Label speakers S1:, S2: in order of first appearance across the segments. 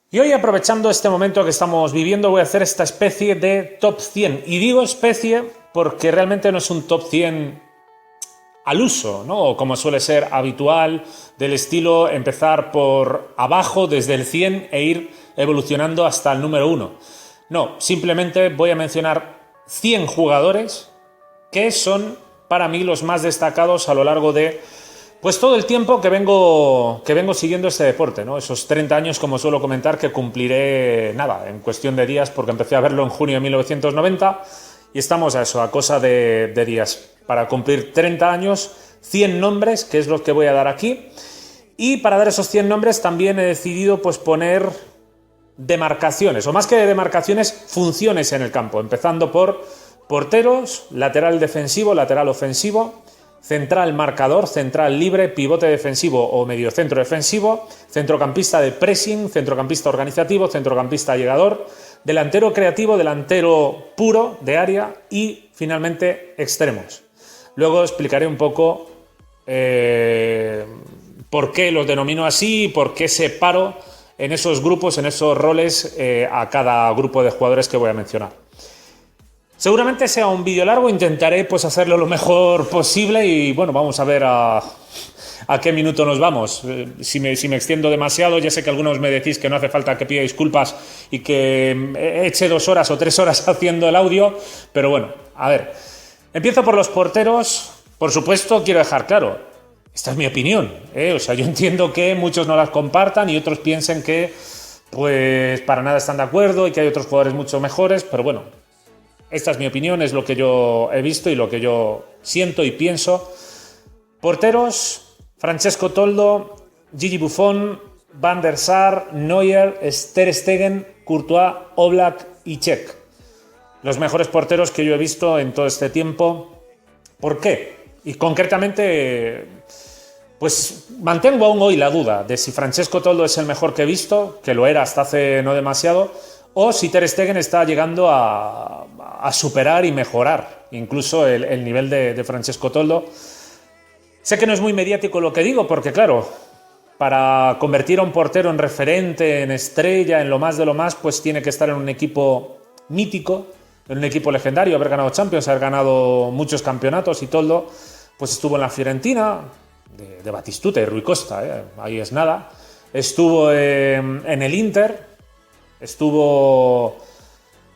S1: Y hoy, aprovechando este momento que estamos viviendo, voy a hacer esta especie de top 100. Y digo especie porque realmente no es un top 100 al uso, ¿no? O como suele ser habitual, del estilo empezar por abajo desde el 100 e ir evolucionando hasta el número 1. No, simplemente voy a mencionar 100 jugadores que son para mí los más destacados a lo largo de pues todo el tiempo que vengo siguiendo este deporte, ¿no? Esos 30 años, como suelo comentar, que cumpliré, nada, en cuestión de días, porque empecé a verlo en junio de 1990 y estamos a eso, a cosa de días. Para cumplir 30 años, 100 nombres, que es lo que voy a dar aquí. Y para dar esos 100 nombres también he decidido pues poner demarcaciones, o más que demarcaciones, funciones en el campo, empezando por porteros, lateral defensivo, lateral ofensivo, central marcador, central libre, pivote defensivo o mediocentro defensivo, centrocampista de pressing, centrocampista organizativo, centrocampista llegador, delantero creativo, delantero puro de área y finalmente extremos. Luego explicaré un poco por qué los denomino así y por qué separo en esos grupos, en esos roles a cada grupo de jugadores que voy a mencionar. Seguramente sea un vídeo largo, intentaré pues hacerlo lo mejor posible y bueno, vamos a ver a qué minuto nos vamos. Si me extiendo demasiado, ya sé que algunos me decís que no hace falta que pida disculpas y que eche 2 horas o 3 horas haciendo el audio, pero bueno, a ver. Empiezo por los porteros. Por supuesto, quiero dejar claro, esta es mi opinión, O sea, yo entiendo que muchos no las compartan y otros piensen que pues para nada están de acuerdo y que hay otros jugadores mucho mejores, pero bueno, esta es mi opinión, es lo que yo he visto y lo que yo siento y pienso. Porteros: Francesco Toldo, Gigi Buffon, Van der Sar, Neuer, Ter Stegen, Courtois, Oblak y Cech. Los mejores porteros que yo he visto en todo este tiempo. ¿Por qué? Y concretamente, pues mantengo aún hoy la duda de si Francesco Toldo es el mejor que he visto, que lo era hasta hace no demasiado, o si Ter Stegen está llegando a superar y mejorar incluso el nivel de Francesco Toldo. Sé que no es muy mediático lo que digo, porque claro, para convertir a un portero en referente, en estrella, en lo más de lo más, pues tiene que estar en un equipo mítico, en un equipo legendario, haber ganado Champions, haber ganado muchos campeonatos, y Toldo pues estuvo en la Fiorentina, de Batistuta y Rui Costa, ahí es nada. Estuvo en el Inter, estuvo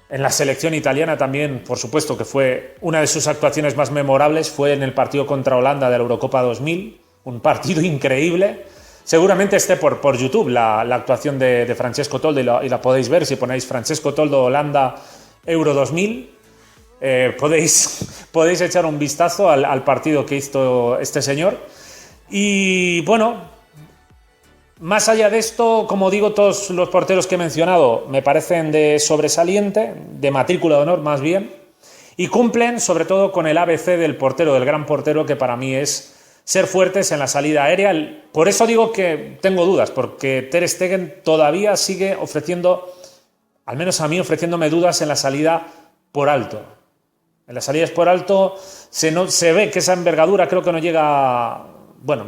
S1: en la selección italiana también, por supuesto, que fue una de sus actuaciones más memorables, fue en el partido contra Holanda de la Eurocopa 2000, un partido increíble. Seguramente esté por YouTube la actuación de Francesco Toldo y la podéis ver si ponéis Francesco Toldo Holanda Euro 2000. Podéis echar un vistazo al partido que hizo este señor. Y bueno, más allá de esto, como digo, todos los porteros que he mencionado me parecen de sobresaliente, de matrícula de honor más bien, y cumplen sobre todo con el ABC del portero, del gran portero, que para mí es ser fuertes en la salida aérea. Por eso digo que tengo dudas, porque Ter Stegen todavía sigue ofreciendo, al menos a mí, ofreciéndome dudas en la salida por alto. En las salidas por alto se ve que esa envergadura creo que no llega. Bueno,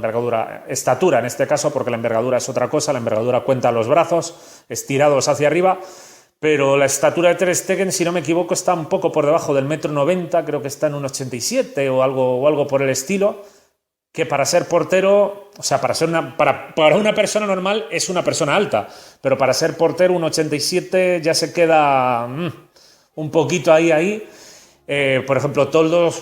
S1: estatura en este caso, porque la envergadura es otra cosa, la envergadura cuenta los brazos estirados hacia arriba, pero la estatura de Ter Stegen, si no me equivoco, está un poco por debajo del 1,90 m, creo que está en 1,87 o algo por el estilo, que para ser portero, o sea, para una persona normal es una persona alta, pero para ser portero 1,87 ya se queda un poquito ahí. Por ejemplo, Toldo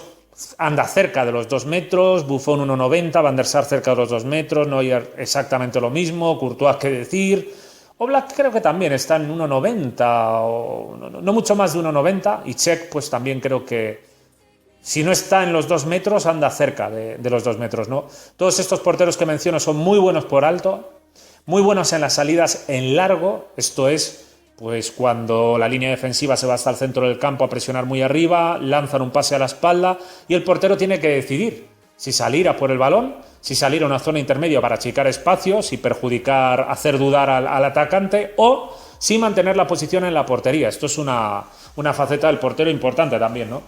S1: anda cerca de los 2 metros, Buffon 1,90, Van der Sar cerca de los 2 metros, Neuer exactamente lo mismo, Courtois qué decir, Oblak creo que también está en 1,90 o no mucho más de 1,90, y Cech pues también creo que si no está en los 2 metros anda cerca de los 2 metros, ¿no? Todos estos porteros que menciono son muy buenos por alto, muy buenos en las salidas en largo, esto es pues cuando la línea defensiva se va hasta el centro del campo a presionar muy arriba, lanzan un pase a la espalda y el portero tiene que decidir si salir a por el balón, si salir a una zona intermedia para achicar espacios y perjudicar, hacer dudar al atacante, o si mantener la posición en la portería. Esto es una faceta del portero importante también, ¿no?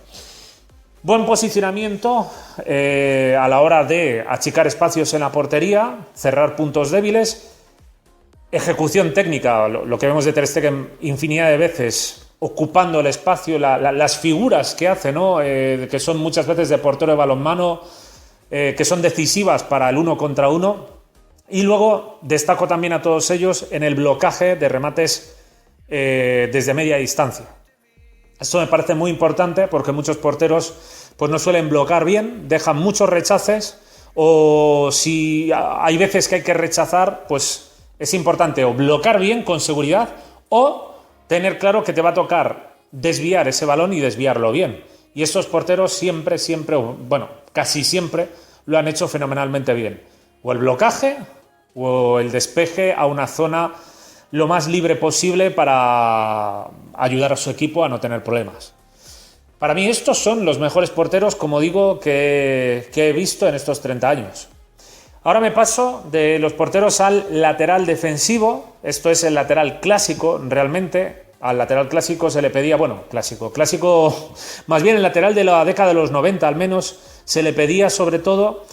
S1: Buen posicionamiento a la hora de achicar espacios en la portería, cerrar puntos débiles. ejecución técnica, lo que vemos de Ter Stegen infinidad de veces, ocupando el espacio, las figuras que hace, ¿no? Que son muchas veces de portero de balonmano, que son decisivas para el 1 contra 1. Y luego destaco también a todos ellos en el blocaje de remates desde media distancia. Esto me parece muy importante porque muchos porteros pues no suelen bloquear bien, dejan muchos rechaces, o si hay veces que hay que rechazar, pues es importante o bloquear bien con seguridad o tener claro que te va a tocar desviar ese balón y desviarlo bien. Y estos porteros siempre, bueno, casi siempre lo han hecho fenomenalmente bien. O el blocaje o el despeje a una zona lo más libre posible para ayudar a su equipo a no tener problemas. Para mí estos son los mejores porteros, como digo, que he visto en estos 30 años. Ahora me paso de los porteros al lateral defensivo. Esto es el lateral clásico, realmente. Al lateral clásico se le pedía, bueno, clásico, más bien el lateral de la década de los 90 al menos, se le pedía sobre todo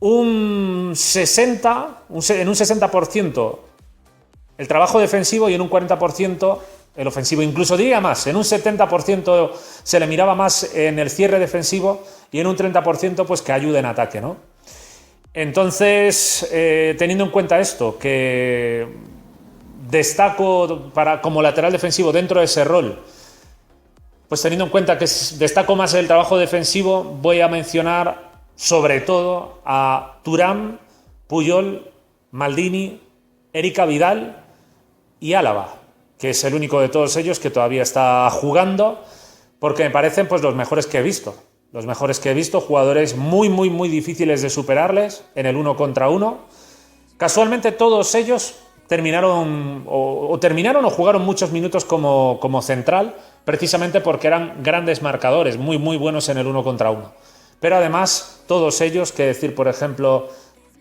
S1: en un 60% el trabajo defensivo y en un 40% el ofensivo. Incluso diría más, en un 70% se le miraba más en el cierre defensivo y en un 30% pues que ayude en ataque, ¿no? Entonces, teniendo en cuenta esto, que destaco como lateral defensivo dentro de ese rol, pues teniendo en cuenta que destaco más el trabajo defensivo, voy a mencionar sobre todo a Thuram, Puyol, Maldini, Erika Vidal y Álava, que es el único de todos ellos que todavía está jugando, porque me parecen pues los mejores que he visto. Los mejores que he visto, jugadores muy difíciles de superarles en el 1 contra 1. Casualmente todos ellos terminaron o jugaron muchos minutos como central, precisamente porque eran grandes marcadores, muy buenos en el 1 contra 1. Pero además, todos ellos, que decir, por ejemplo,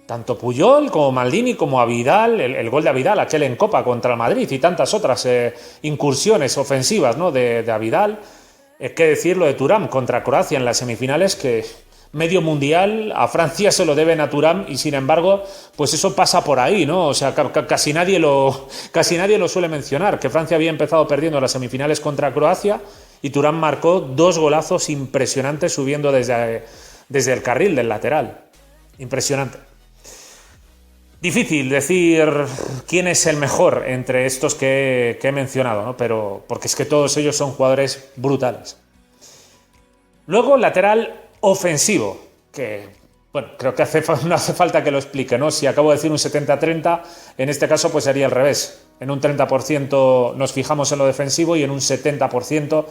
S1: tanto Puyol como Maldini como a Vidal, el gol de Vidal, aquel en Copa contra el Madrid y tantas otras incursiones ofensivas, ¿no? de Vidal. Qué decir lo de Thuram contra Croacia en las semifinales, que medio mundial a Francia se lo deben a Thuram y sin embargo, pues eso pasa por ahí, ¿no? O sea, casi nadie lo suele mencionar, que Francia había empezado perdiendo las semifinales contra Croacia y Thuram marcó 2 golazos impresionantes subiendo desde el carril del lateral. Impresionante. Difícil decir quién es el mejor entre estos que he mencionado, ¿no? Pero porque es que todos ellos son jugadores brutales. Luego, lateral ofensivo, que bueno, creo que no hace falta que lo explique, ¿no? Si acabo de decir un 70-30, en este caso pues sería al revés. En un 30% nos fijamos en lo defensivo y en un 70%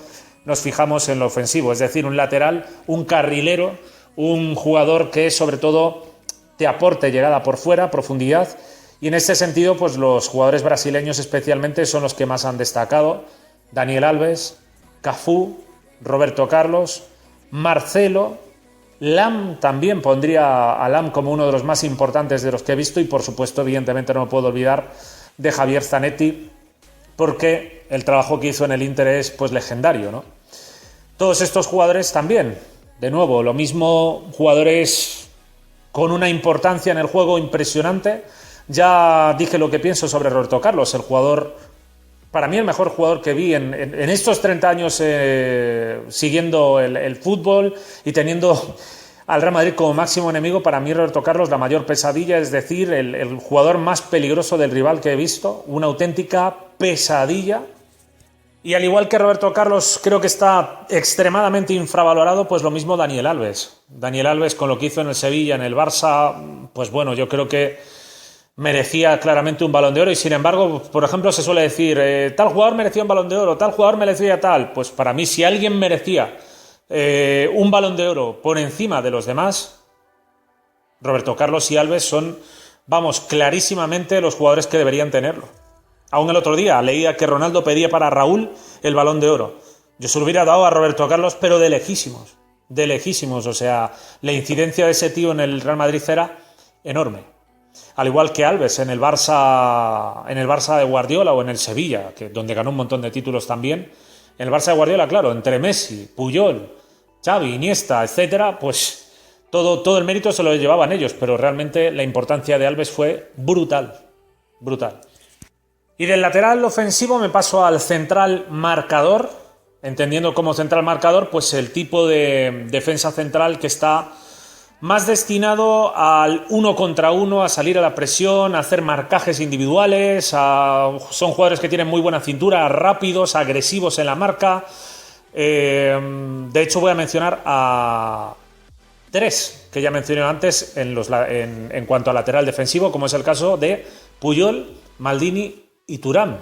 S1: nos fijamos en lo ofensivo. Es decir, un lateral, un carrilero, un jugador que sobre todo te aporte llegada por fuera, profundidad, y en este sentido pues los jugadores brasileños especialmente son los que más han destacado: Daniel Alves, Cafú, Roberto Carlos, Marcelo, Lam, también pondría a Lam como uno de los más importantes de los que he visto, y por supuesto evidentemente no me puedo olvidar de Javier Zanetti, porque el trabajo que hizo en el Inter es pues legendario, ¿no? Todos estos jugadores también, de nuevo, lo mismo, jugadores con una importancia en el juego impresionante. Ya dije lo que pienso sobre Roberto Carlos, el jugador, para mí el mejor jugador que vi en estos 30 años siguiendo el fútbol y teniendo al Real Madrid como máximo enemigo. Para mí Roberto Carlos, la mayor pesadilla, es decir, el jugador más peligroso del rival que he visto, una auténtica pesadilla. Y al igual que Roberto Carlos, creo que está extremadamente infravalorado, pues lo mismo Daniel Alves. Daniel Alves, con lo que hizo en el Sevilla, en el Barça, pues bueno, yo creo que merecía claramente un Balón de Oro, y sin embargo, por ejemplo, se suele decir, tal jugador merecía un Balón de Oro, tal jugador merecía tal. Pues para mí, si alguien merecía un Balón de Oro por encima de los demás, Roberto Carlos y Alves son, vamos, clarísimamente los jugadores que deberían tenerlo. Aún el otro día leía que Ronaldo pedía para Raúl el Balón de Oro. Yo se lo hubiera dado a Roberto Carlos, pero de lejísimos. O sea, la incidencia de ese tío en el Real Madrid era enorme. Al igual que Alves en el Barça de Guardiola o en el Sevilla, donde ganó un montón de títulos también. En el Barça de Guardiola, claro, entre Messi, Puyol, Xavi, Iniesta, etcétera, pues todo el mérito se lo llevaban ellos, pero realmente la importancia de Alves fue brutal. Y del lateral ofensivo me paso al central marcador, entendiendo como central marcador pues el tipo de defensa central que está más destinado al uno contra uno, a salir a la presión, a hacer marcajes individuales, son jugadores que tienen muy buena cintura, rápidos, agresivos en la marca. De hecho voy a mencionar a 3 que ya mencioné antes en cuanto a lateral defensivo, como es el caso de Puyol, Maldini y Thuram,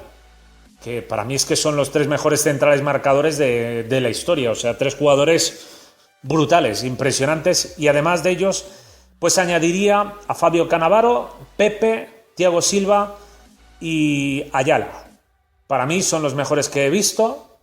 S1: que para mí es que son los 3 mejores centrales marcadores de la historia, o sea, 3 jugadores brutales, impresionantes, y además de ellos, pues añadiría a Fabio Cannavaro, Pepe, Thiago Silva y Ayala. Para mí son los mejores que he visto.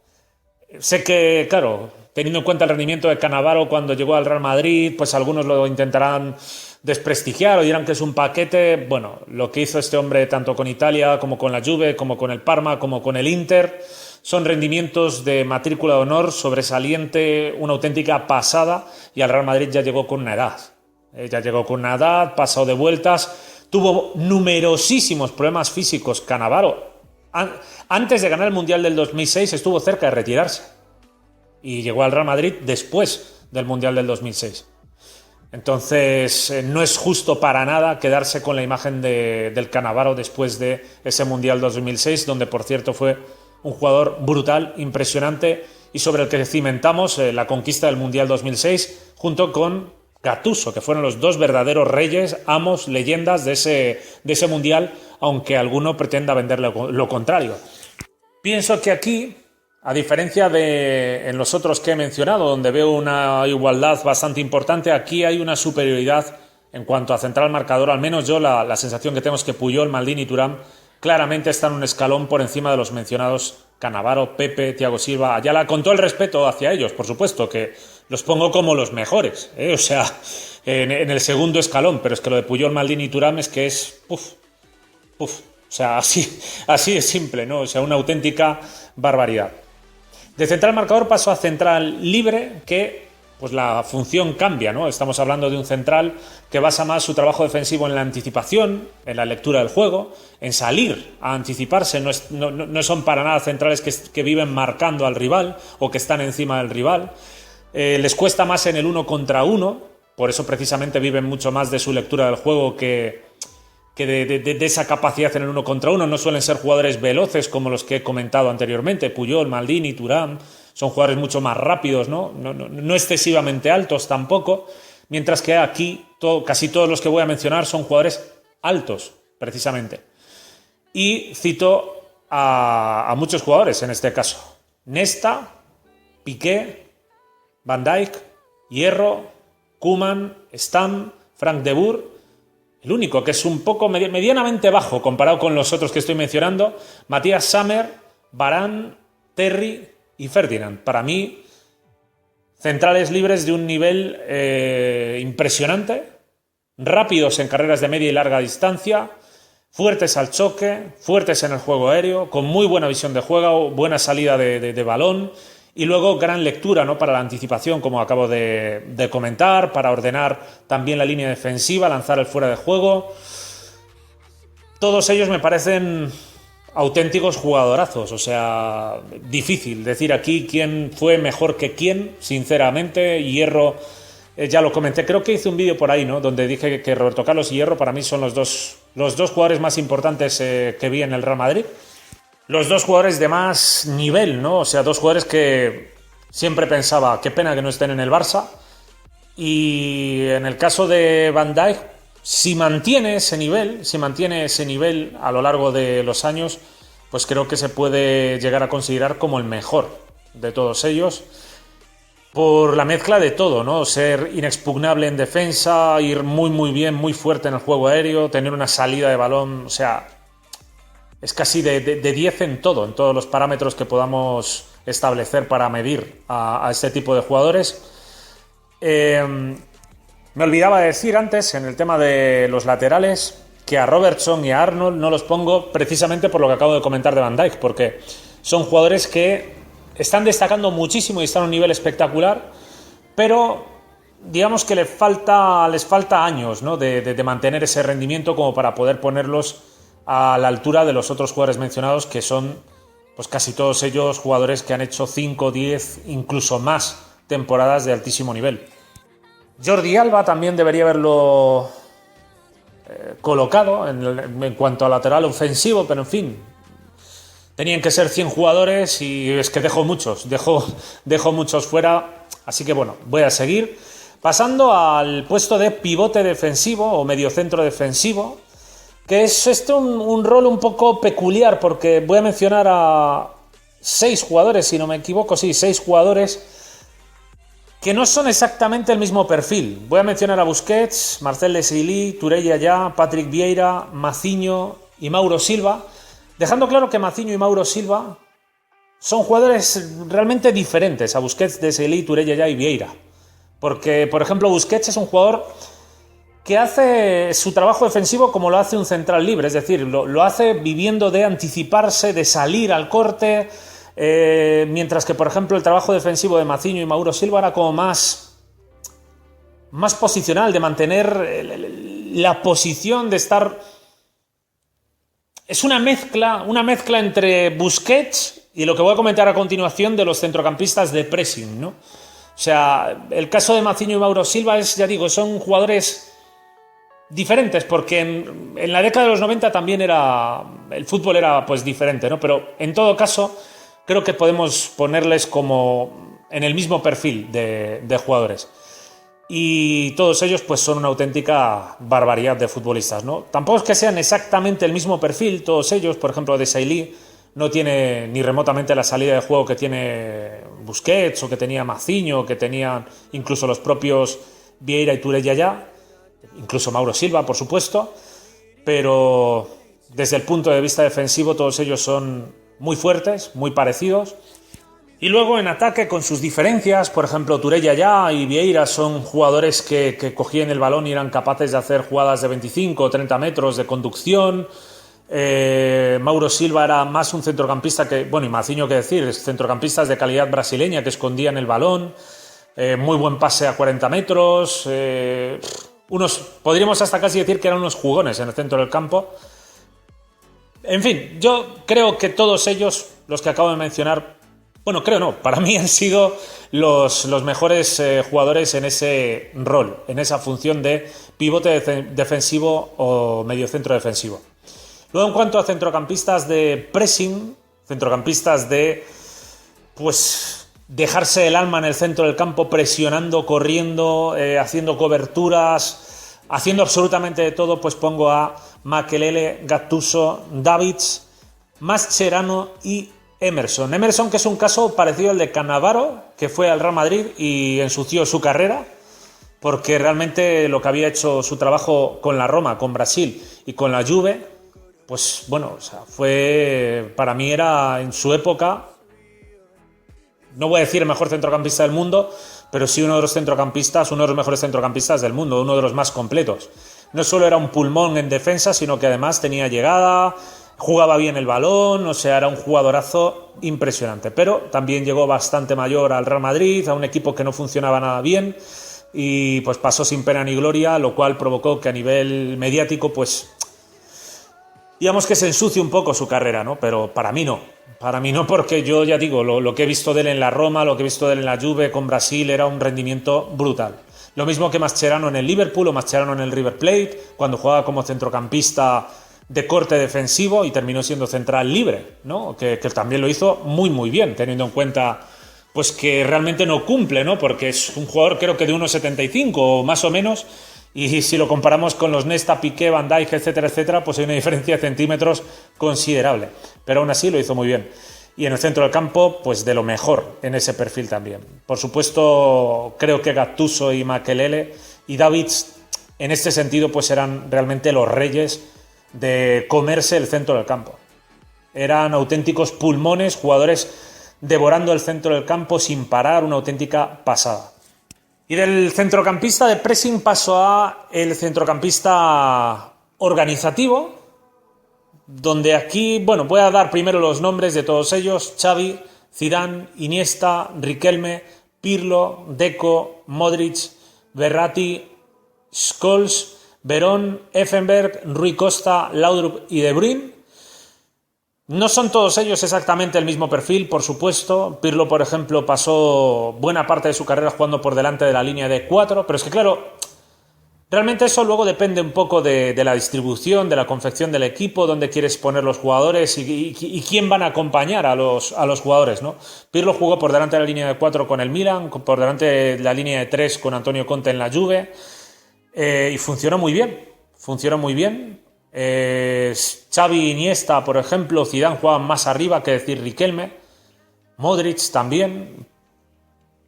S1: Sé que, claro, teniendo en cuenta el rendimiento de Cannavaro cuando llegó al Real Madrid, pues algunos lo intentarán desprestigiar o dirán que es un paquete. Bueno, lo que hizo este hombre tanto con Italia como con la Juve, como con el Parma, como con el Inter, son rendimientos de matrícula de honor, sobresaliente, una auténtica pasada, y al Real Madrid ya llegó con una edad. Pasado de vueltas, tuvo numerosísimos problemas físicos. Cannavaro, antes de ganar el Mundial del 2006, estuvo cerca de retirarse y llegó al Real Madrid después del Mundial del 2006. Entonces, no es justo para nada quedarse con la imagen del Cannavaro después de ese Mundial 2006, donde, por cierto, fue un jugador brutal, impresionante, y sobre el que cimentamos la conquista del Mundial 2006, junto con Gattuso, que fueron los 2 verdaderos reyes, amos, leyendas de ese Mundial, aunque alguno pretenda vender lo contrario. Pienso que aquí, a diferencia de en los otros que he mencionado, donde veo una igualdad bastante importante, aquí hay una superioridad en cuanto a central marcador. Al menos yo la sensación que tengo es que Puyol, Maldini y Thuram claramente están un escalón por encima de los mencionados Cannavaro, Pepe, Thiago Silva, Ayala, con todo el respeto hacia ellos, por supuesto, que los pongo como los mejores, o sea, en el segundo escalón, pero es que lo de Puyol, Maldini y Thuram es que es o sea, así de simple, ¿no? O sea, una auténtica barbaridad. De central marcador paso a central libre, que pues la función cambia, ¿no? Estamos hablando de un central que basa más su trabajo defensivo en la anticipación, en la lectura del juego, en salir a anticiparse. No son para nada centrales que viven marcando al rival o que están encima del rival. Les cuesta más en el 1 contra 1, por eso precisamente viven mucho más de su lectura del juego que de esa capacidad en el 1 contra 1. No suelen ser jugadores veloces como los que he comentado anteriormente, Puyol, Maldini, Thuram. Son jugadores mucho más rápidos, no excesivamente altos tampoco, mientras que aquí casi todos los que voy a mencionar son jugadores altos, precisamente. Y cito a muchos jugadores en este caso: Nesta, Piqué, Van Dijk, Hierro, Koeman, Stam, Frank de Boer. El único que es un poco medianamente bajo comparado con los otros que estoy mencionando, Matthias Sammer, Varane, Terry y Ferdinand. Para mí, centrales libres de un nivel impresionante, rápidos en carreras de media y larga distancia, fuertes al choque, fuertes en el juego aéreo, con muy buena visión de juego, buena salida de balón, y luego gran lectura, ¿no?, para la anticipación, como acabo de comentar, para ordenar también la línea defensiva, lanzar el fuera de juego. Todos ellos me parecen auténticos jugadorazos, o sea, difícil decir aquí quién fue mejor que quién, sinceramente. Hierro, ya lo comenté, creo que hice un vídeo por ahí, ¿no?, donde dije que Roberto Carlos y Hierro para mí son los dos jugadores más importantes que vi en el Real Madrid. Los 2 jugadores de más nivel, ¿no? O sea, 2 jugadores que siempre pensaba, qué pena que no estén en el Barça. Y en el caso de Van Dijk, si mantiene ese nivel a lo largo de los años, pues creo que se puede llegar a considerar como el mejor de todos ellos, por la mezcla de todo, ¿no? Ser inexpugnable en defensa, ir muy bien, muy fuerte en el juego aéreo, tener una salida de balón, o sea, es casi de 10 en todo, en todos los parámetros que podamos establecer para medir a este tipo de jugadores. Me olvidaba de decir antes, en el tema de los laterales, que a Robertson y a Arnold no los pongo precisamente por lo que acabo de comentar de Van Dijk, porque son jugadores que están destacando muchísimo y están a un nivel espectacular, pero digamos que les falta años, ¿no?, de mantener ese rendimiento como para poder ponerlos a la altura de los otros jugadores mencionados, que son pues casi todos ellos jugadores que han hecho 5, 10, incluso más temporadas de altísimo nivel. Jordi Alba también debería haberlo colocado en cuanto a lateral ofensivo, pero en fin, tenían que ser 100 jugadores y es que dejo muchos fuera, así que bueno, voy a seguir. Pasando al puesto de pivote defensivo o mediocentro defensivo, que es un rol un poco peculiar, porque voy a mencionar a 6 jugadores, si no me equivoco, 6 jugadores que no son exactamente el mismo perfil. Voy a mencionar a Busquets, Marcel Desailly, Touré Yaya, Patrick Vieira, Mazinho y Mauro Silva, dejando claro que Mazinho y Mauro Silva son jugadores realmente diferentes a Busquets, Desailly, Touré Yaya y Vieira. Porque, por ejemplo, Busquets es un jugador que hace su trabajo defensivo como lo hace un central libre, es decir, lo hace viviendo de anticiparse, de salir al corte, mientras que, por ejemplo, el trabajo defensivo de Mazinho y Mauro Silva era como más posicional, de mantener la posición, de estar... Es una mezcla entre Busquets y lo que voy a comentar a continuación de los centrocampistas de pressing, ¿no? O sea, el caso de Mazinho y Mauro Silva es, ya digo, son jugadores diferentes, porque en la década de los 90 también el fútbol era pues diferente, ¿no? Pero en todo caso, creo que podemos ponerles como en el mismo perfil de jugadores. Y todos ellos pues son una auténtica barbaridad de futbolistas, ¿no? Tampoco es que sean exactamente el mismo perfil, todos ellos. Por ejemplo, Desailly no tiene ni remotamente la salida de juego que tiene Busquets o que tenía Mazinho, que tenían incluso los propios Vieira y Touré Yaya, incluso Mauro Silva, por supuesto, pero desde el punto de vista defensivo todos ellos son muy fuertes, muy parecidos. Y luego en ataque, con sus diferencias, por ejemplo, Touré Yaya y Vieira son jugadores que cogían el balón y eran capaces de hacer jugadas de 25 o 30 metros de conducción. Mauro Silva era más un centrocampista que, bueno, y Mazinho qué decir, centrocampistas de calidad brasileña que escondían el balón, muy buen pase a 40 metros, podríamos hasta casi decir que eran unos jugones en el centro del campo. En fin, yo creo que todos ellos, los que acabo de mencionar, bueno, creo no, para mí han sido los mejores jugadores en ese rol, en esa función de pivote defensivo o mediocentro defensivo. Luego, en cuanto a centrocampistas de pressing, centrocampistas de pues dejarse el alma en el centro del campo, presionando, corriendo, haciendo coberturas, haciendo absolutamente de todo, pues pongo a Makelele, Gattuso, Davids, Mascherano y Emerson. Emerson, que es un caso parecido al de Cannavaro, que fue al Real Madrid y ensució su carrera, porque realmente lo que había hecho su trabajo con la Roma, con Brasil y con la Juve, pues bueno, o sea, para mí era en su época, no voy a decir el mejor centrocampista del mundo, pero sí uno de los mejores centrocampistas del mundo, uno de los más completos. No solo era un pulmón en defensa, sino que además tenía llegada, jugaba bien el balón, o sea, era un jugadorazo impresionante. Pero también llegó bastante mayor al Real Madrid, a un equipo que no funcionaba nada bien, y pues pasó sin pena ni gloria, lo cual provocó que a nivel mediático, pues digamos que se ensucie un poco su carrera, ¿no? Pero para mí no, porque yo ya digo, lo que he visto de él en la Roma, lo que he visto de él en la Juve con Brasil era un rendimiento brutal. Lo mismo que Mascherano en el Liverpool o Mascherano en el River Plate, cuando jugaba como centrocampista de corte defensivo y terminó siendo central libre, ¿no? Que también lo hizo muy muy bien, teniendo en cuenta pues que realmente no cumple, ¿no? Porque es un jugador creo que de 1,75 o más o menos, y si lo comparamos con los Nesta, Piqué, Van Dijk, etcétera, pues hay una diferencia de centímetros considerable, pero aún así lo hizo muy bien. Y en el centro del campo, pues de lo mejor en ese perfil también. Por supuesto, creo que Gattuso y Makelele y Davids en este sentido pues eran realmente los reyes de comerse el centro del campo. Eran auténticos pulmones, jugadores devorando el centro del campo sin parar, una auténtica pasada. Y del centrocampista de pressing paso a el centrocampista organizativo, donde aquí, bueno, voy a dar primero los nombres de todos ellos: Xavi, Zidane, Iniesta, Riquelme, Pirlo, Deco, Modric, Verratti, Scholes, Verón, Effenberg, Rui Costa, Laudrup y De Bruyne. No son todos ellos exactamente el mismo perfil, por supuesto. Pirlo, por ejemplo, pasó buena parte de su carrera jugando por delante de la línea de 4, pero es que claro, realmente eso luego depende un poco de la distribución, de la confección del equipo, dónde quieres poner los jugadores y quién van a acompañar a los jugadores, ¿no? Pirlo jugó por delante de la línea de 4 con el Milan, por delante de la línea de 3 con Antonio Conte en la Juve, y funcionó muy bien, Xavi, Iniesta, por ejemplo, Zidane jugaban más arriba, que decir Riquelme, Modric también,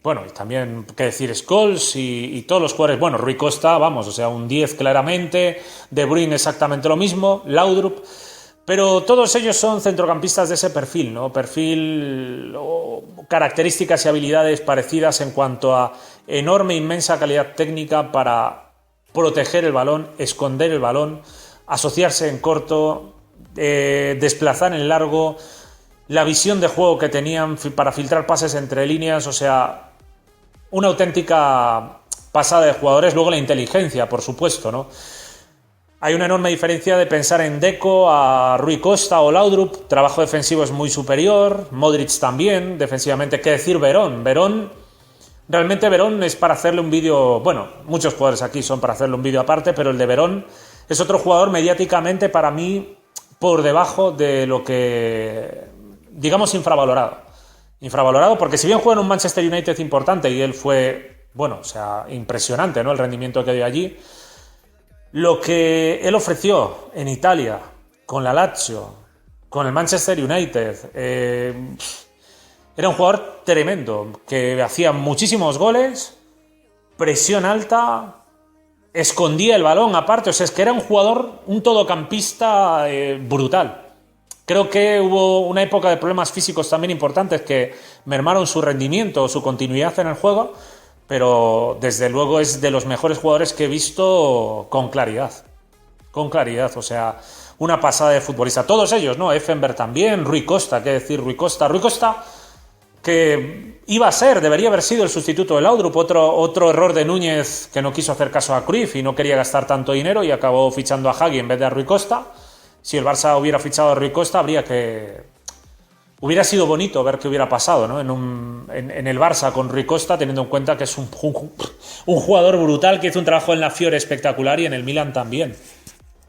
S1: bueno, y también que decir Scholes y todos los jugadores, bueno, Rui Costa, vamos, o sea, un 10 claramente, De Bruyne exactamente lo mismo, Laudrup, pero todos ellos son centrocampistas de ese perfil, ¿no? Perfil o características y habilidades parecidas en cuanto a enorme, inmensa calidad técnica para proteger el balón, esconder el balón, asociarse en corto, desplazar en largo, la visión de juego que tenían para filtrar pases entre líneas, o sea, una auténtica pasada de jugadores. Luego la inteligencia, por supuesto, ¿no? Hay una enorme diferencia de pensar en Deco a Rui Costa o Laudrup. Trabajo defensivo es muy superior. Modric también, defensivamente. ¿Qué decir Verón? Realmente Verón es para hacerle un vídeo... Bueno, muchos jugadores aquí son para hacerle un vídeo aparte, pero el de Verón es otro jugador mediáticamente para mí por debajo de lo que... digamos infravalorado. Infravalorado porque si bien juega en un Manchester United importante y él fue, bueno, o sea, impresionante, ¿no? El rendimiento que dio allí. Lo que él ofreció en Italia, con la Lazio, con el Manchester United, era un jugador tremendo, que hacía muchísimos goles, presión alta, escondía el balón aparte, o sea, es que era un jugador, un todocampista brutal. Creo que hubo una época de problemas físicos también importantes que mermaron su rendimiento, su continuidad en el juego, pero desde luego es de los mejores jugadores que he visto con claridad, o sea, una pasada de futbolista. Todos ellos, ¿no? Effenberg también, Rui Costa, ¿qué decir? Rui Costa, que debería haber sido el sustituto de Laudrup, otro error de Núñez, que no quiso hacer caso a Cruyff y no quería gastar tanto dinero y acabó fichando a Hagi en vez de a Rui Costa. Si el Barça hubiera fichado a Rui Costa, hubiera sido bonito ver qué hubiera pasado, ¿no? En el Barça con Rui Costa, teniendo en cuenta que es un jugador brutal que hizo un trabajo en la Fiore espectacular y en el Milan también.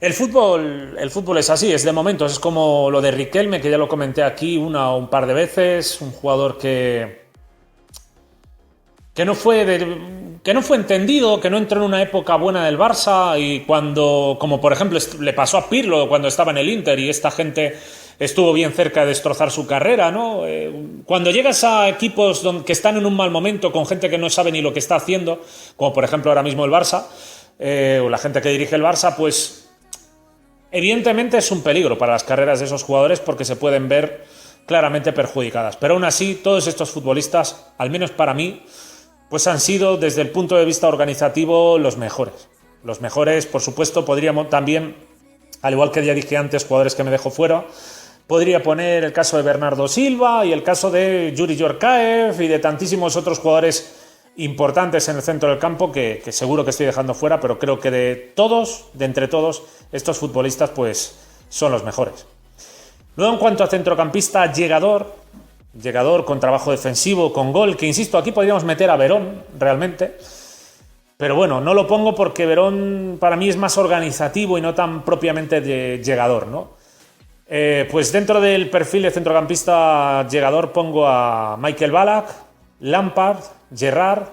S1: El fútbol es así, es de momentos, es como lo de Riquelme, que ya lo comenté aquí una o un par de veces, un jugador que no fue entendido, que no entró en una época buena del Barça y cuando, como por ejemplo le pasó a Pirlo cuando estaba en el Inter y esta gente estuvo bien cerca de destrozar su carrera, ¿no? Cuando llegas a equipos que están en un mal momento con gente que no sabe ni lo que está haciendo, como por ejemplo ahora mismo el Barça, o la gente que dirige el Barça, pues evidentemente es un peligro para las carreras de esos jugadores porque se pueden ver claramente perjudicadas. Pero aún así, todos estos futbolistas, al menos para mí, pues han sido, desde el punto de vista organizativo, los mejores. Los mejores, por supuesto, podríamos también, al igual que ya dije antes, jugadores que me dejo fuera, podría poner el caso de Bernardo Silva y el caso de Yuri Yorkaev y de tantísimos otros jugadores importantes en el centro del campo que seguro que estoy dejando fuera, pero creo que de entre todos, estos futbolistas pues son los mejores. Luego, en cuanto a centrocampista llegador con trabajo defensivo, con gol, que insisto, aquí podríamos meter a Verón realmente, pero bueno, no lo pongo porque Verón para mí es más organizativo y no tan propiamente de llegador, ¿no? Pues dentro del perfil de centrocampista llegador pongo a Michael Ballack, Lampard, Gerrard,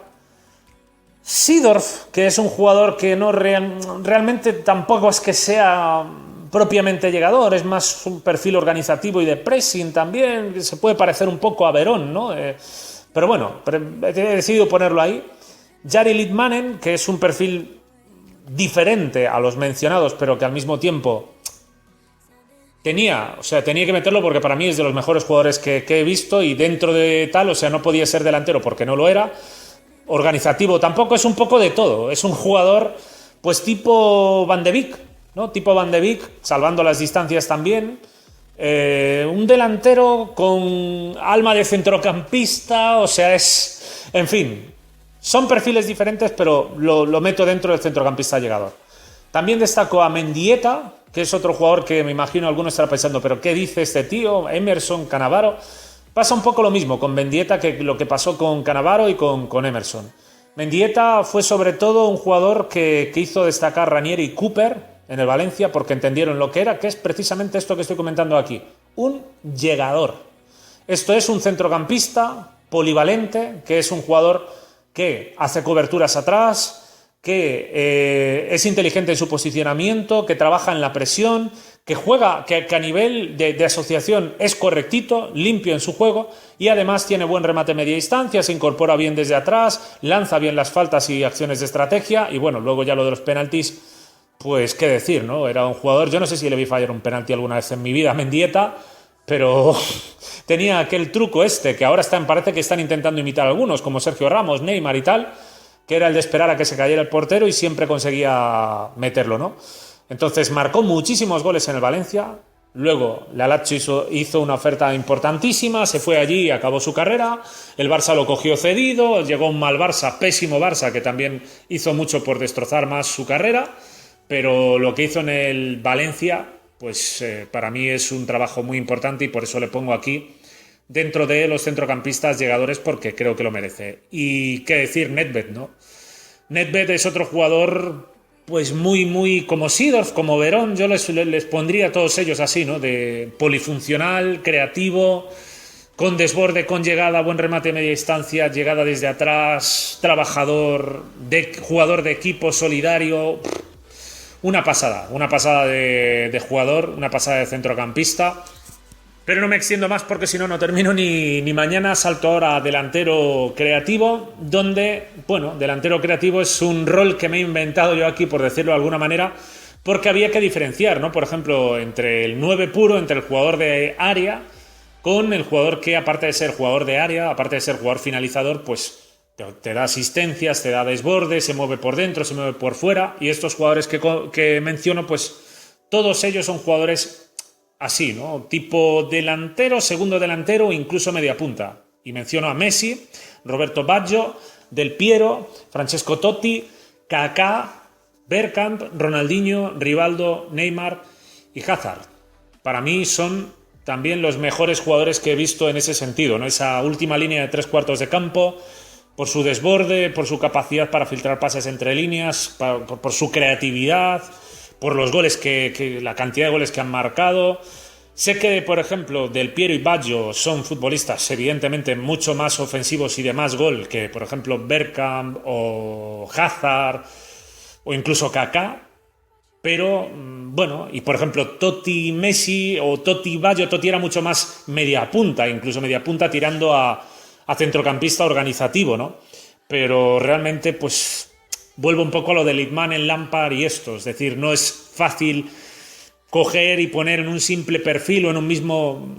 S1: Seedorf, que es un jugador que no realmente tampoco es que sea propiamente llegador, es más un perfil organizativo y de pressing también, que se puede parecer un poco a Verón, ¿no? Pero bueno, he decidido ponerlo ahí. Jari Litmanen, que es un perfil diferente a los mencionados, pero que al mismo tiempo tenía que meterlo porque para mí es de los mejores jugadores que he visto y dentro de tal, o sea, no podía ser delantero porque no lo era. Organizativo tampoco, es un poco de todo. Es un jugador, pues tipo Van de Beek, ¿no? Tipo Van de Beek, salvando las distancias también. Un delantero con alma de centrocampista, o sea, en fin, son perfiles diferentes, pero lo meto dentro del centrocampista llegador. También destaco a Mendieta, que es otro jugador que me imagino algunos estará pensando, pero ¿qué dice este tío? Emerson, Cannavaro. Pasa un poco lo mismo con Mendieta que lo que pasó con Cannavaro y con Emerson. Mendieta fue sobre todo un jugador que hizo destacar Ranieri y Cooper en el Valencia porque entendieron lo que era, que es precisamente esto que estoy comentando aquí, un llegador. Esto es un centrocampista polivalente, que es un jugador que hace coberturas atrás, que es inteligente en su posicionamiento, que trabaja en la presión, que juega, que a nivel de asociación es correctito, limpio en su juego y además tiene buen remate media distancia, se incorpora bien desde atrás, lanza bien las faltas y acciones de estrategia y bueno, luego ya lo de los penaltis, pues qué decir, ¿no? Era un jugador, yo no sé si le vi fallar un penalti alguna vez en mi vida, Mendieta, pero tenía aquel truco que ahora parece que están intentando imitar algunos, como Sergio Ramos, Neymar y tal, que era el de esperar a que se cayera el portero y siempre conseguía meterlo, ¿no? Entonces marcó muchísimos goles en el Valencia, luego la Lazio hizo una oferta importantísima, se fue allí y acabó su carrera, el Barça lo cogió cedido, llegó un mal Barça, pésimo Barça, que también hizo mucho por destrozar más su carrera, pero lo que hizo en el Valencia, pues para mí es un trabajo muy importante y por eso le pongo aquí dentro de los centrocampistas llegadores porque creo que lo merece. Y qué decir, Nedved, ¿no? Nedved es otro jugador pues muy como Seedorf, como Verón, yo les pondría a todos ellos así, ¿no? De polifuncional, creativo, con desborde, con llegada, buen remate de media distancia, llegada desde atrás, trabajador, jugador de equipo, solidario. Una pasada de jugador, una pasada de centrocampista. Pero no me extiendo más porque si no, no termino ni mañana. Salto ahora a delantero creativo, donde, bueno, delantero creativo es un rol que me he inventado yo aquí, por decirlo de alguna manera, porque había que diferenciar, ¿no? Por ejemplo, entre el 9 puro, entre el jugador de área, con el jugador que, aparte de ser jugador de área, aparte de ser jugador finalizador, pues te da asistencias, te da desborde, se mueve por dentro, se mueve por fuera, y estos jugadores que menciono, pues todos ellos son jugadores así, ¿no? Tipo delantero, segundo delantero o incluso media punta. Y menciono a Messi, Roberto Baggio, Del Piero, Francesco Totti, Kaká, Bergkamp, Ronaldinho, Rivaldo, Neymar y Hazard. Para mí son también los mejores jugadores que he visto en ese sentido, ¿no? Esa última línea de 3/4 de campo, por su desborde, por su capacidad para filtrar pases entre líneas, por su creatividad, por los goles la cantidad de goles que han marcado. Sé que, por ejemplo, Del Piero y Baggio son futbolistas evidentemente mucho más ofensivos y de más gol que, por ejemplo, Bergkamp o Hazard o incluso Kaká, pero bueno, y por ejemplo Totti Messi o Totti Baggio, Totti era mucho más media punta, incluso media punta tirando a centrocampista organizativo, ¿no? Pero realmente pues vuelvo un poco a lo de Littmanen, Lampard y esto, es decir, no es fácil coger y poner en un simple perfil o en un mismo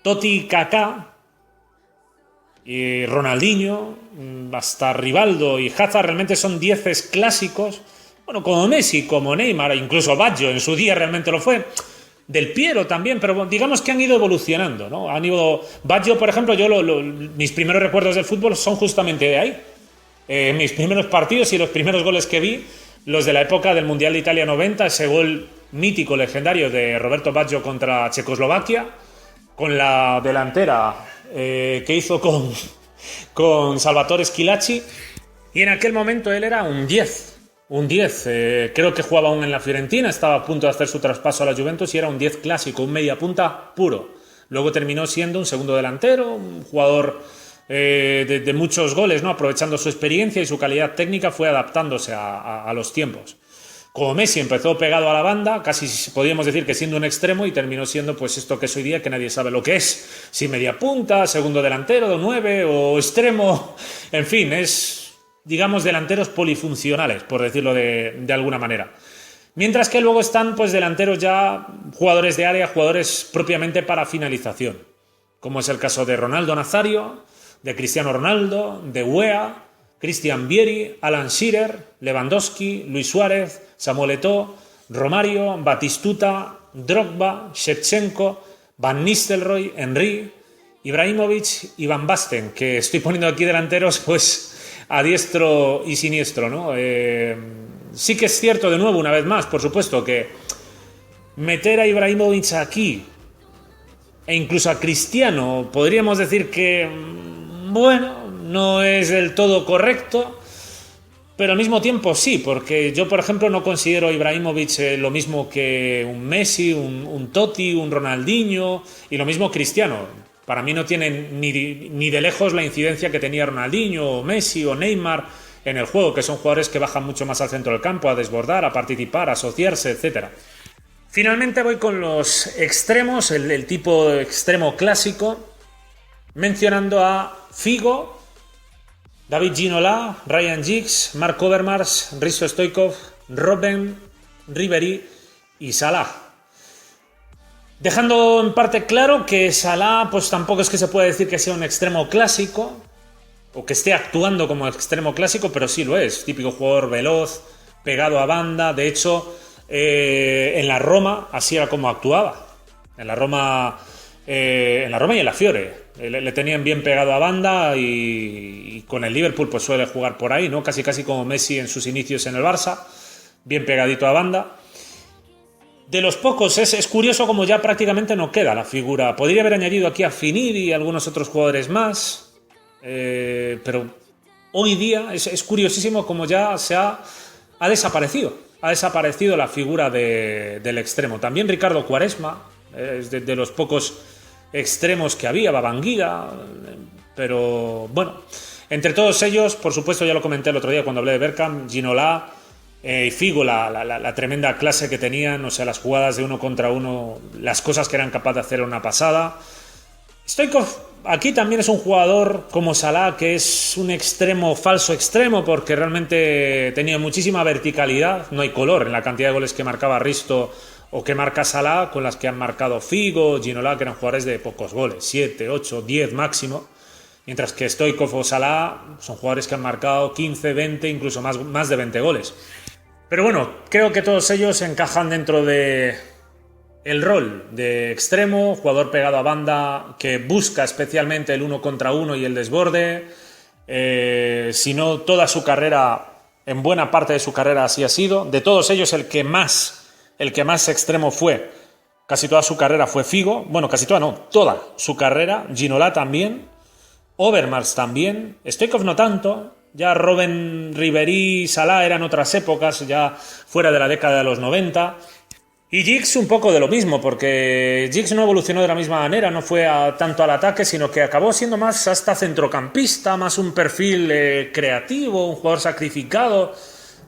S1: Totti, Kaká y Ronaldinho, hasta Rivaldo y Hazard, realmente son 10 clásicos, bueno, como Messi, como Neymar, incluso Baggio en su día realmente lo fue, Del Piero también, pero digamos que han ido evolucionando, ¿no? Baggio, por ejemplo, mis primeros recuerdos del fútbol son justamente de ahí. Mis primeros partidos y los primeros goles que vi, los de la época del Mundial de Italia 90, ese gol mítico, legendario de Roberto Baggio contra Checoslovaquia, con la delantera que hizo con Salvatore Schillaci, y en aquel momento él era un 10. Creo que jugaba aún en la Fiorentina, estaba a punto de hacer su traspaso a la Juventus y era un 10 clásico, un media punta puro. Luego terminó siendo un segundo delantero, un jugador de muchos goles, ¿no? Aprovechando su experiencia y su calidad técnica, fue adaptándose a los tiempos. Como Messi empezó pegado a la banda, casi podríamos decir que siendo un extremo, y terminó siendo pues esto que es hoy día, que nadie sabe lo que es. Si media punta, segundo delantero, 9 o extremo, en fin, es, digamos, delanteros polifuncionales, por decirlo de alguna manera. Mientras que luego están pues delanteros ya, jugadores de área, jugadores propiamente para finalización, como es el caso de Ronaldo Nazario, de Cristiano Ronaldo, de Weah, Christian Vieri, Alan Shearer, Lewandowski, Luis Suárez, Samuel Eto'o, Romario, Batistuta, Drogba, Shevchenko, Van Nistelrooy, Henry, Ibrahimovic y Van Basten, que estoy poniendo aquí delanteros pues a diestro y siniestro, ¿no? Sí que es cierto, de nuevo, una vez más, por supuesto, que meter a Ibrahimovic aquí e incluso a Cristiano, podríamos decir que, bueno, no es del todo correcto, pero al mismo tiempo sí, porque yo, por ejemplo, no considero a Ibrahimovic lo mismo que un Messi, un Totti, un Ronaldinho, y lo mismo Cristiano. Para mí no tienen ni de lejos la incidencia que tenía Ronaldinho, o Messi o Neymar en el juego, que son jugadores que bajan mucho más al centro del campo, a desbordar, a participar, a asociarse, etc. Finalmente voy con los extremos, el tipo extremo clásico, mencionando a Figo, David Ginola, Ryan Giggs, Marc Overmars, Risto Stoichkov, Robben, Ribéry y Salah. Dejando en parte claro que Salah pues tampoco es que se pueda decir que sea un extremo clásico o que esté actuando como extremo clásico, pero sí lo es. Típico jugador veloz, pegado a banda. De hecho, en la Roma así era como actuaba. En la Roma y en la Fiore. Le tenían bien pegado a banda y con el Liverpool pues suele jugar por ahí, ¿no? Casi como Messi en sus inicios en el Barça, bien pegadito a banda. De los pocos, es curioso como ya prácticamente no queda la figura. Podría haber añadido aquí a Finidi y algunos otros jugadores más, pero hoy día es curiosísimo como ya ha desaparecido. Ha desaparecido la figura del extremo. También Ricardo Quaresma, es de los pocos extremos que había, Babangida, pero bueno, entre todos ellos, por supuesto, ya lo comenté el otro día cuando hablé de Bergkamp, Ginola y Figo, la tremenda clase que tenían, o sea, las jugadas de uno contra uno, las cosas que eran capaces de hacer una pasada. Stoichkov aquí también es un jugador como Salah, que es un extremo, falso extremo, porque realmente tenía muchísima verticalidad, no hay color en la cantidad de goles que marcaba Risto o que marca Salah, con las que han marcado Figo, Ginola, que eran jugadores de pocos goles, 7, 8, 10 máximo, mientras que Stoichkov o Salah son jugadores que han marcado 15, 20, incluso más de 20 goles. Pero bueno, creo que todos ellos encajan dentro de el rol de extremo, jugador pegado a banda, que busca especialmente el uno contra uno y el desborde. Si no, toda su carrera, en buena parte de su carrera así ha sido. De todos ellos, el que más extremo fue, casi toda su carrera fue Figo. Bueno, casi toda no, toda su carrera. Ginola también, Overmars también, Stoichkov no tanto. Ya Robben, Ribéry, Salah eran otras épocas, ya fuera de la década de los 90. Y Giggs un poco de lo mismo, porque Giggs no evolucionó de la misma manera, no fue tanto al ataque, sino que acabó siendo más hasta centrocampista, más un perfil creativo, un jugador sacrificado,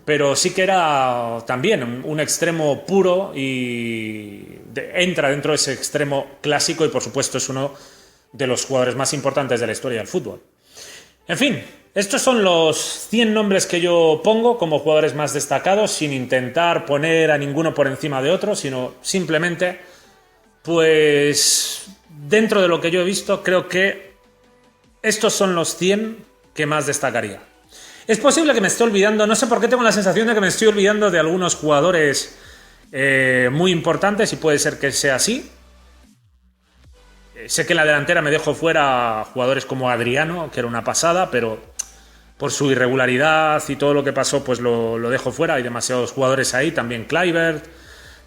S1: pero sí que era también un extremo puro y entra dentro de ese extremo clásico y por supuesto es uno de los jugadores más importantes de la historia del fútbol. En fin, estos son los 100 nombres que yo pongo como jugadores más destacados, sin intentar poner a ninguno por encima de otro, sino simplemente, pues, dentro de lo que yo he visto, creo que estos son los 100 que más destacaría. Es posible que me esté olvidando, no sé por qué tengo la sensación de que me estoy olvidando de algunos jugadores muy importantes y puede ser que sea así. Sé que en la delantera me dejo fuera jugadores como Adriano, que era una pasada, pero por su irregularidad y todo lo que pasó, pues lo dejo fuera. Hay demasiados jugadores ahí, también Kluivert,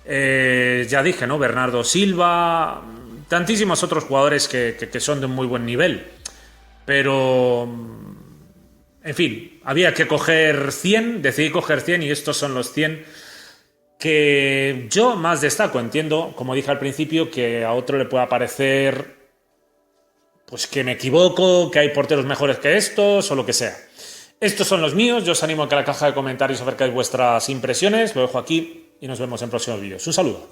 S1: ya dije, ¿no? Bernardo Silva, tantísimos otros jugadores que son de un muy buen nivel. Pero, en fin, había que coger 100, decidí coger 100 y estos son los 100 que yo más destaco. Entiendo, como dije al principio, que a otro le pueda parecer pues que me equivoco, que hay porteros mejores que estos o lo que sea. Estos son los míos, yo os animo a que en la caja de comentarios acercáis vuestras impresiones, lo dejo aquí y nos vemos en próximos vídeos. Un saludo.